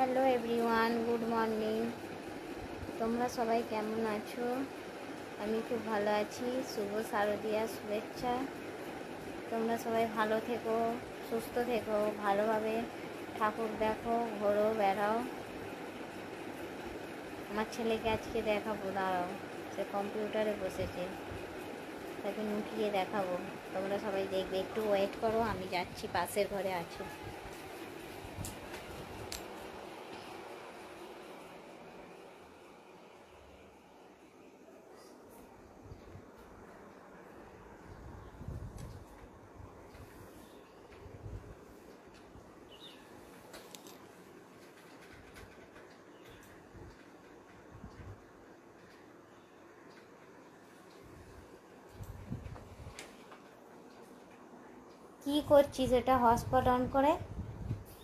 Hello everyone, good morning. তোমরা সবাই কেমন আছো? আমি খুব ভালো আছি। শুভ শারদীয়া শুভেচ্ছা। তোমরা সবাই ভালো থেকো, সুস্থ থেকো, ভালোভাবে ঠাকুর দেখো, ঘোরো, বেড়াও। আমার ছেলেকে আজকে দেখাবো, দাঁড়াও, সে কম্পিউটারে বসেছে, তাকে নুকিয়ে দেখাবো। তোমরা সবাই দেখবে, একটু ওয়েট করো, আমি যাচ্ছি, পাশের ঘরে আছি। কি করছিস? এটা হটস্পট অন করে